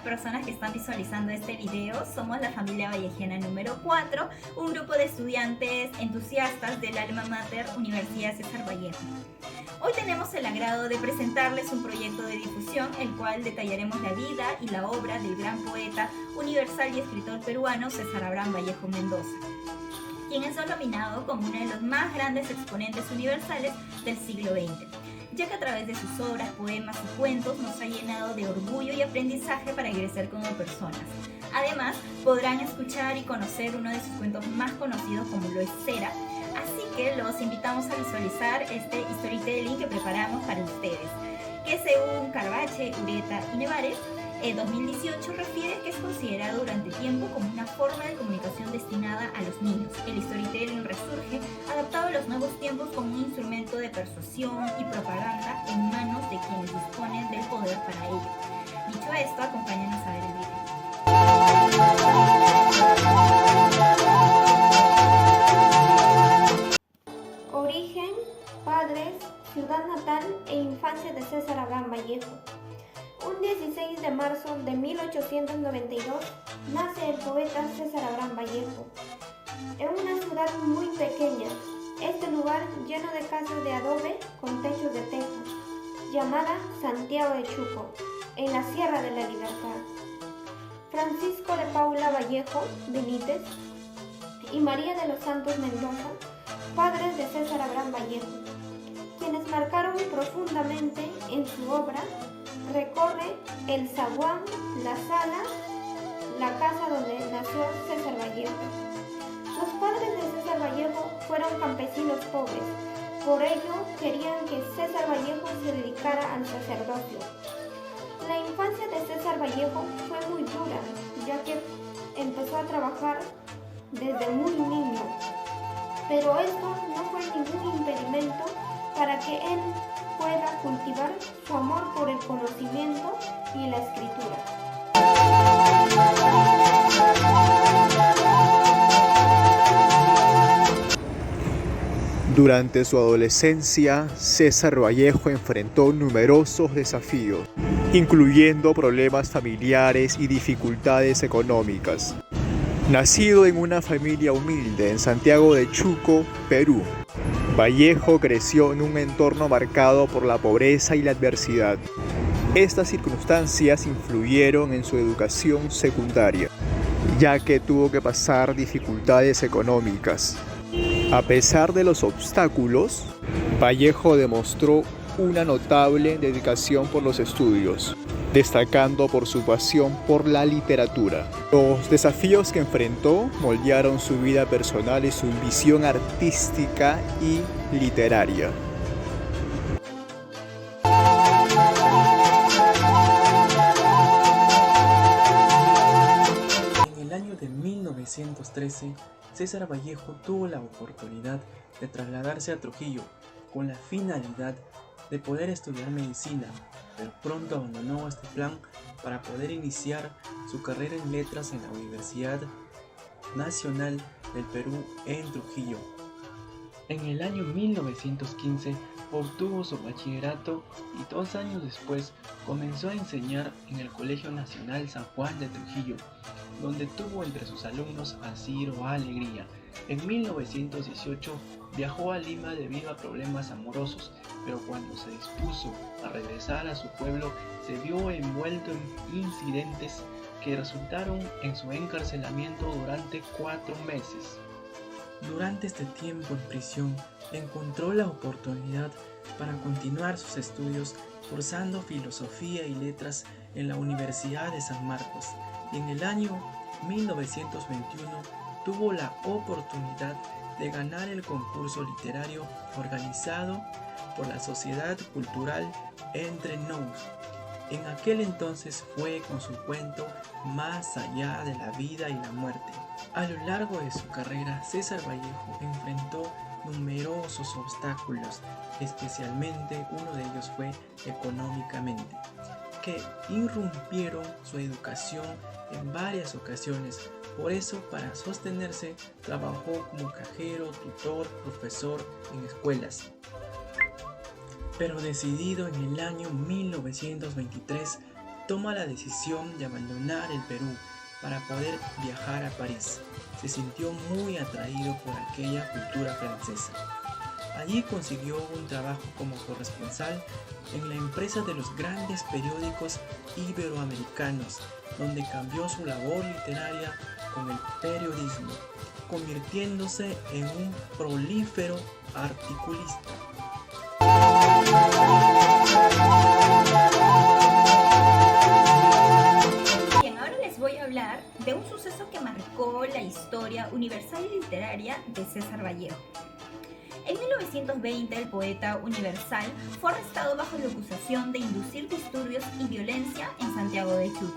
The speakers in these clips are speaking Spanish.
personas que están visualizando este video somos la familia vallejiana número 4, un grupo de estudiantes entusiastas del Alma Mater Universidad César Vallejo. Hoy tenemos el agrado de presentarles un proyecto de difusión, el cual detallaremos la vida y la obra del gran poeta universal y escritor peruano César Abraham Vallejo Mendoza, quien es denominado como uno de los más grandes exponentes universales del siglo XX, ya que a través de sus obras, poemas y cuentos nos ha llenado de orgullo y aprendizaje para crecer como personas. Además, podrán escuchar y conocer uno de sus cuentos más conocidos, como lo es Cera, así que los invitamos a visualizar este storytelling que preparamos para ustedes, que según Carvache, Ureta y Nevares, en 2018 refiere que es considerado durante tiempo como una forma de comunicación destinada a los niños. El storytelling resurge adaptado a los nuevos tiempos como un instrumento de persuasión y propaganda en manos de quienes disponen del poder para ello. Dicho esto, acompáñanos a ver el video. Origen, padres, ciudad natal e infancia de César Abraham Vallejo. Un 16 de marzo de 1892 nace el poeta César Abraham Vallejo en una ciudad muy pequeña, este lugar lleno de casas de adobe con techos de teja, llamada Santiago de Chuco, en la Sierra de la Libertad. Francisco de Paula Vallejo Benítez y María de los Santos Mendoza, padres de César Abraham Vallejo, quienes marcaron profundamente en su obra. Recorre el zaguán, la sala, la casa donde nació César Vallejo. Los padres de César Vallejo fueron campesinos pobres, por ello querían que César Vallejo se dedicara al sacerdocio. La infancia de César Vallejo fue muy dura, ya que empezó a trabajar desde muy niño, pero esto no fue ningún impedimento para que él pueda cultivar su amor por el conocimiento y la escritura. Durante su adolescencia, César Vallejo enfrentó numerosos desafíos, incluyendo problemas familiares y dificultades económicas. Nacido en una familia humilde en Santiago de Chuco, Perú, Vallejo creció en un entorno marcado por la pobreza y la adversidad. Estas circunstancias influyeron en su educación secundaria, ya que tuvo que pasar dificultades económicas. A pesar de los obstáculos, Vallejo demostró una notable dedicación por los estudios, destacando por su pasión por la literatura. Los desafíos que enfrentó moldearon su vida personal y su visión artística y literaria. En el año de 1913, César Vallejo tuvo la oportunidad de trasladarse a Trujillo con la finalidad de poder estudiar medicina, pero pronto abandonó este plan para poder iniciar su carrera en letras en la Universidad Nacional del Perú en Trujillo. En el año 1915 obtuvo su bachillerato y 2 años después comenzó a enseñar en el Colegio Nacional San Juan de Trujillo, donde tuvo entre sus alumnos a Ciro Alegría. En 1918 viajó a Lima debido a problemas amorosos, pero cuando se dispuso a regresar a su pueblo se vio envuelto en incidentes que resultaron en su encarcelamiento durante 4 meses. Durante este tiempo en prisión encontró la oportunidad para continuar sus estudios cursando filosofía y letras en la Universidad de San Marcos, y en el año 1921 tuvo la oportunidad de ganar el concurso literario organizado por la Sociedad Cultural Entre Nous. En aquel entonces fue con su cuento Más allá de la vida y la muerte. A lo largo de su carrera, César Vallejo enfrentó numerosos obstáculos, especialmente uno de ellos fue económicamente, que irrumpieron su educación en varias ocasiones. Por eso, para sostenerse, trabajó como cajero, tutor, profesor en escuelas. Pero decidido en el año 1923 toma la decisión de abandonar el Perú para poder viajar a París. Se sintió muy atraído por aquella cultura francesa. Allí consiguió un trabajo como corresponsal en la empresa de los grandes periódicos iberoamericanos, donde cambió su labor literaria con el periodismo, convirtiéndose en un prolífero articulista. Bien, ahora les voy a hablar de un suceso que marcó la historia universal y literaria de César Vallejo. En 1920, el poeta universal fue arrestado bajo la acusación de inducir disturbios y violencia en Santiago de Chile.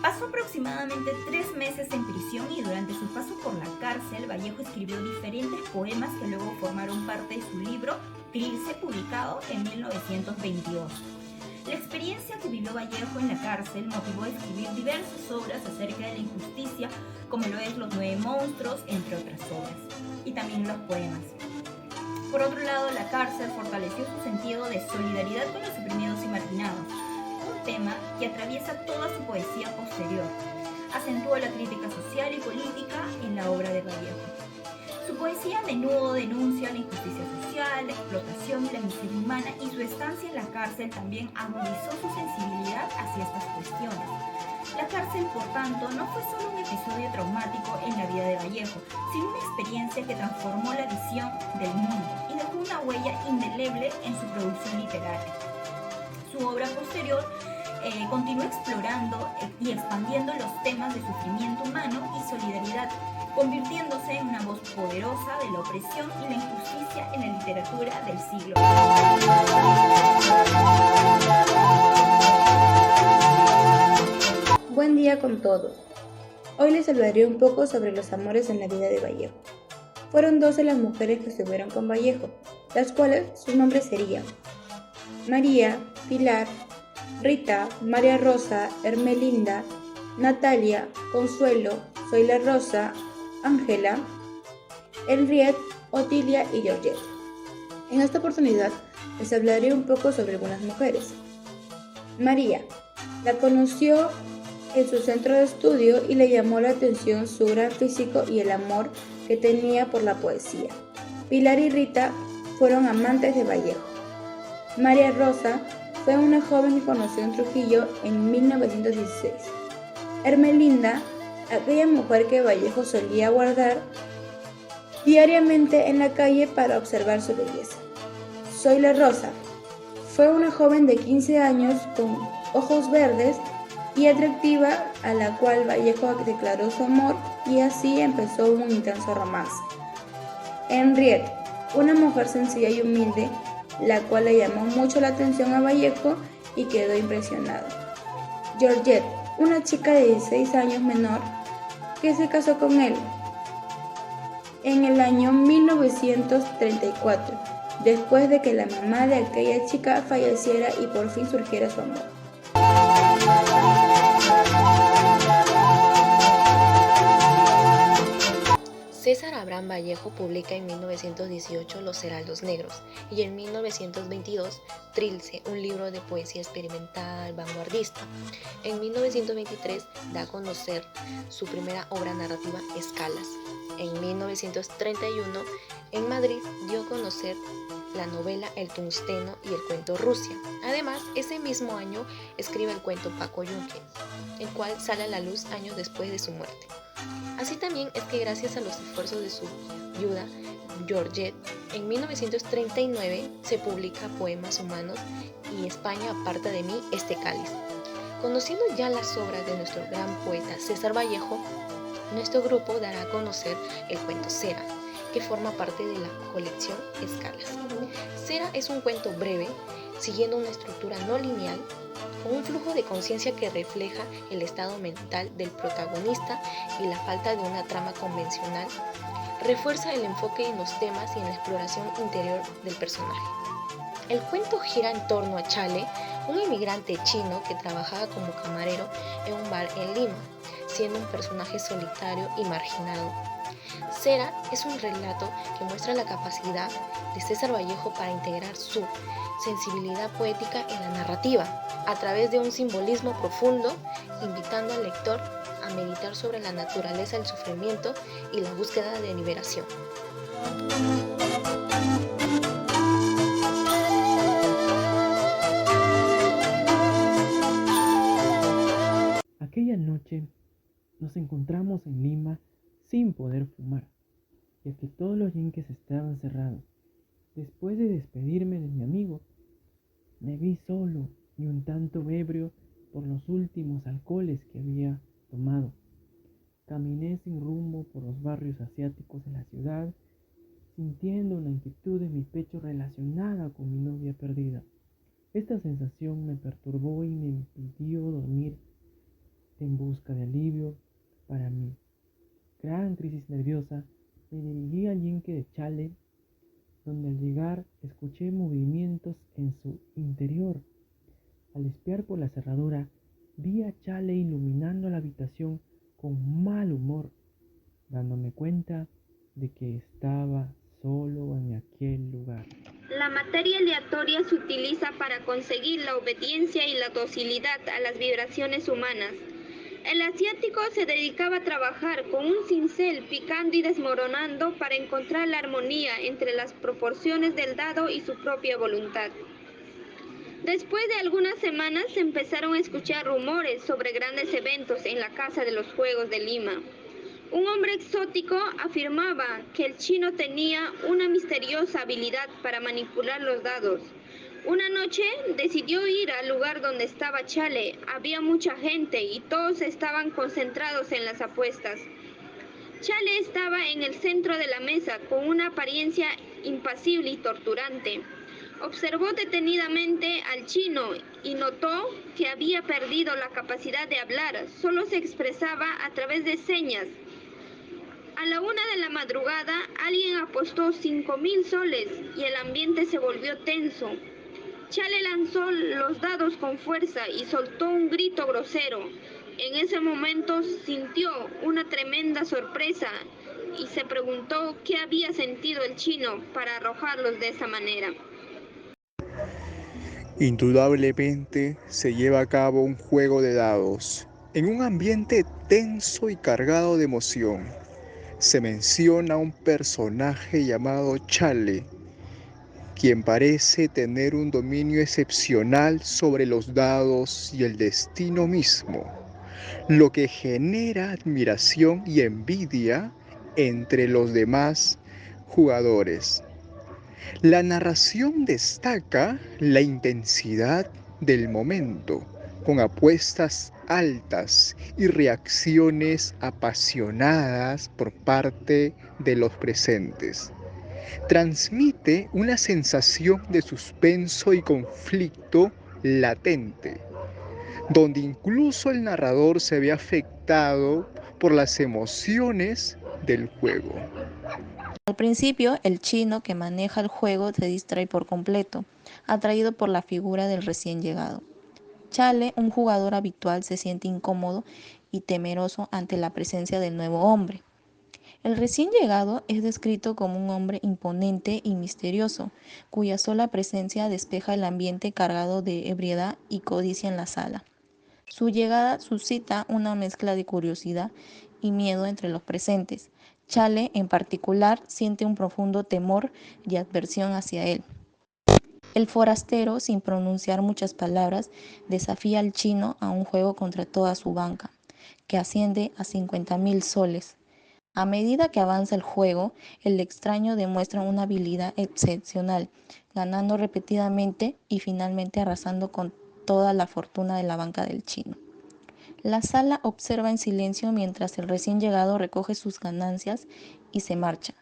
Pasó aproximadamente 3 meses en prisión y durante su paso por la cárcel, Vallejo escribió diferentes poemas que luego formaron parte de su libro Trilce, publicado en 1922. La experiencia que vivió Vallejo en la cárcel motivó a escribir diversas obras acerca de la injusticia, como lo es Los 9 monstruos, entre otras obras, y también los poemas. Por otro lado, la cárcel fortaleció su sentido de solidaridad con los oprimidos y marginados, un tema que atraviesa toda su poesía posterior. Acentuó la crítica social y política en la obra de Vallejo. Su poesía a menudo denuncia la injusticia social, la explotación y la miseria humana, y su estancia en la cárcel también agudizó su sensibilidad hacia estas cuestiones. La cárcel, por tanto, no fue solo un episodio traumático en la vida de Vallejo, sino una experiencia que transformó la visión del mundo y dejó una huella indeleble en su producción literaria. Su obra posterior continuó explorando y expandiendo los temas de sufrimiento humano y solidaridad, convirtiéndose en una voz poderosa de la opresión y la injusticia en la literatura del siglo. Buen día con todos. Hoy les hablaré un poco sobre los amores en la vida de Vallejo. Fueron 12 las mujeres que estuvieron con Vallejo, las cuales sus nombres serían María, Pilar, Rita, María Rosa, Hermelinda, Natalia, Consuelo, Zoila Rosa, Ángela, Henriette, Otilia y Georgette. En esta oportunidad les hablaré un poco sobre algunas mujeres. María la conoció en su centro de estudio y le llamó la atención su gran físico y el amor que tenía por la poesía. Pilar y Rita fueron amantes de Vallejo. María Rosa fue una joven que conoció en Trujillo en 1916. Hermelinda, aquella mujer que Vallejo solía guardar diariamente en la calle para observar su belleza. Zoila Rosa fue una joven de 15 años con ojos verdes y atractiva, a la cual Vallejo declaró su amor, y así empezó un intenso romance. Henriette, una mujer sencilla y humilde, la cual le llamó mucho la atención a Vallejo y quedó impresionado. Georgette, una chica de 16 años menor, que se casó con él en el año 1934, después de que la mamá de aquella chica falleciera y por fin surgiera su amor. César Abraham Vallejo publica en 1918 Los Heraldos Negros y en 1922 Trilce, un libro de poesía experimental vanguardista. En 1923 da a conocer su primera obra narrativa, Escalas. En 1931 en Madrid dio a conocer la novela El Tungsteno y el cuento Rusia. Además, ese mismo año escribe el cuento Paco Yunque, el cual sale a la luz años después de su muerte. Así también es que gracias a los esfuerzos de su viuda, Georgette, en 1939 se publica Poemas Humanos y España aparta de mí este cáliz. Conociendo ya las obras de nuestro gran poeta César Vallejo, nuestro grupo dará a conocer el cuento Cera, que forma parte de la colección Escalas. Cera es un cuento breve, siguiendo una estructura no lineal, con un flujo de conciencia que refleja el estado mental del protagonista y la falta de una trama convencional. Refuerza el enfoque en los temas y en la exploración interior del personaje. El cuento gira en torno a Chale, un inmigrante chino que trabajaba como camarero en un bar en Lima, siendo un personaje solitario y marginado. tercera es un relato que muestra la capacidad de César Vallejo para integrar su sensibilidad poética en la narrativa, a través de un simbolismo profundo, invitando al lector a meditar sobre la naturaleza del sufrimiento y la búsqueda de liberación. Aquella noche nos encontramos en Lima sin poder fumar, ya que todos los yunques estaban cerrados. Después de despedirme de mi amigo, me vi solo y un tanto ebrio por los últimos alcoholes que había tomado. Caminé sin rumbo por los barrios asiáticos de la ciudad, sintiendo una inquietud en mi pecho relacionada con mi novia perdida. Esta sensación me perturbó y me impidió dormir. En busca de alivio para mi gran crisis nerviosa, me dirigí al yunque de Chale, donde al llegar escuché movimientos en su interior. Al espiar por la cerradura, vi a Chale iluminando la habitación con mal humor, dándome cuenta de que estaba solo en aquel lugar. La materia aleatoria se utiliza para conseguir la obediencia y la docilidad a las vibraciones humanas. El asiático se dedicaba a trabajar con un cincel picando y desmoronando para encontrar la armonía entre las proporciones del dado y su propia voluntad. Después de algunas semanas se empezaron a escuchar rumores sobre grandes eventos en la Casa de los Juegos de Lima. Un hombre exótico afirmaba que el chino tenía una misteriosa habilidad para manipular los dados. Una noche decidió ir al lugar donde estaba Chale. Había mucha gente y todos estaban concentrados en las apuestas. Chale estaba en el centro de la mesa con una apariencia impasible y torturante. Observó detenidamente al chino y notó que había perdido la capacidad de hablar, solo se expresaba a través de señas. A la 1 de la madrugada, alguien apostó 5,000 soles y el ambiente se volvió tenso. Chale lanzó los dados con fuerza y soltó un grito grosero. En ese momento sintió una tremenda sorpresa y se preguntó qué había sentido el chino para arrojarlos de esa manera. Indudablemente se lleva a cabo un juego de dados en un ambiente tenso y cargado de emoción. Se menciona un personaje llamado Chale, quien parece tener un dominio excepcional sobre los dados y el destino mismo, lo que genera admiración y envidia entre los demás jugadores. La narración destaca la intensidad del momento, con apuestas altas y reacciones apasionadas por parte de los presentes. Transmite una sensación de suspenso y conflicto latente, donde incluso el narrador se ve afectado por las emociones del juego. Al principio, el chino que maneja el juego se distrae por completo, atraído por la figura del recién llegado. Chale, un jugador habitual, se siente incómodo y temeroso ante la presencia del nuevo hombre. El recién llegado es descrito como un hombre imponente y misterioso, cuya sola presencia despeja el ambiente cargado de ebriedad y codicia en la sala. Su llegada suscita una mezcla de curiosidad y miedo entre los presentes. Chale, en particular, siente un profundo temor y adversión hacia él. El forastero, sin pronunciar muchas palabras, desafía al chino a un juego contra toda su banca, que asciende a 50,000 soles. A medida que avanza el juego, el extraño demuestra una habilidad excepcional, ganando repetidamente y finalmente arrasando con toda la fortuna de la banca del chino. La sala observa en silencio mientras el recién llegado recoge sus ganancias y se marcha,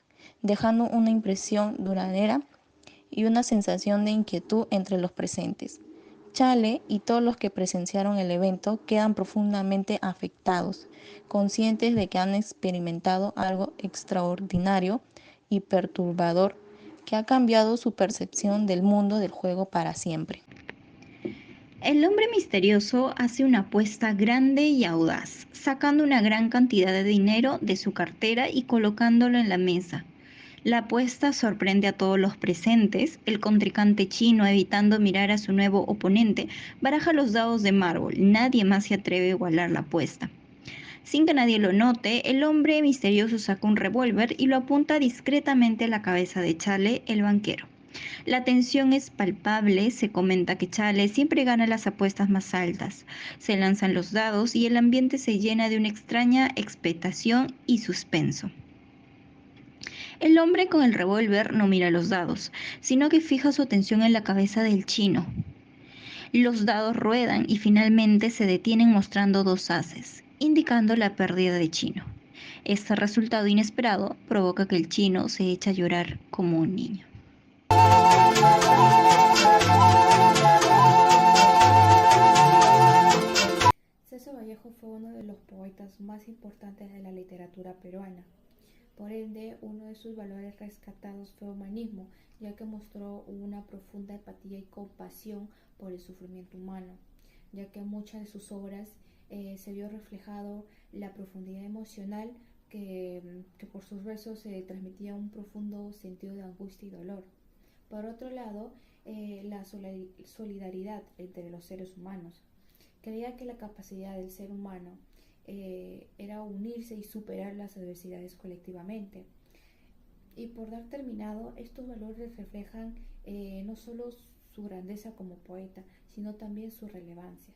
dejando una impresión duradera y una sensación de inquietud entre los presentes. Chale y todos los que presenciaron el evento quedan profundamente afectados, conscientes de que han experimentado algo extraordinario y perturbador que ha cambiado su percepción del mundo del juego para siempre. El hombre misterioso hace una apuesta grande y audaz, sacando una gran cantidad de dinero de su cartera y colocándolo en la mesa. La apuesta sorprende a todos los presentes. El contrincante chino, evitando mirar a su nuevo oponente, baraja los dados de mármol. Nadie más se atreve a igualar la apuesta. Sin que nadie lo note, el hombre misterioso saca un revólver y lo apunta discretamente a la cabeza de Chale, el banquero. La tensión es palpable, se comenta que Chale siempre gana las apuestas más altas. Se lanzan los dados y el ambiente se llena de una extraña expectación y suspenso. El hombre con el revólver no mira los dados, sino que fija su atención en la cabeza del chino. Los dados ruedan y finalmente se detienen mostrando 2 ases, indicando la pérdida de Chino. Este resultado inesperado provoca que el chino se eche a llorar como un niño. César Vallejo fue uno de los poetas más importantes de la literatura peruana. Por ende, uno de sus valores rescatados fue humanismo, ya que mostró una profunda empatía y compasión por el sufrimiento humano, ya que en muchas de sus obras se vio reflejado la profundidad emocional que por sus versos se transmitía un profundo sentido de angustia y dolor. Por otro lado, la solidaridad entre los seres humanos. Creía que la capacidad del ser humano era unirse y superar las adversidades colectivamente. Y por dar terminado, estos valores reflejan no solo su grandeza como poeta, sino también su relevancia.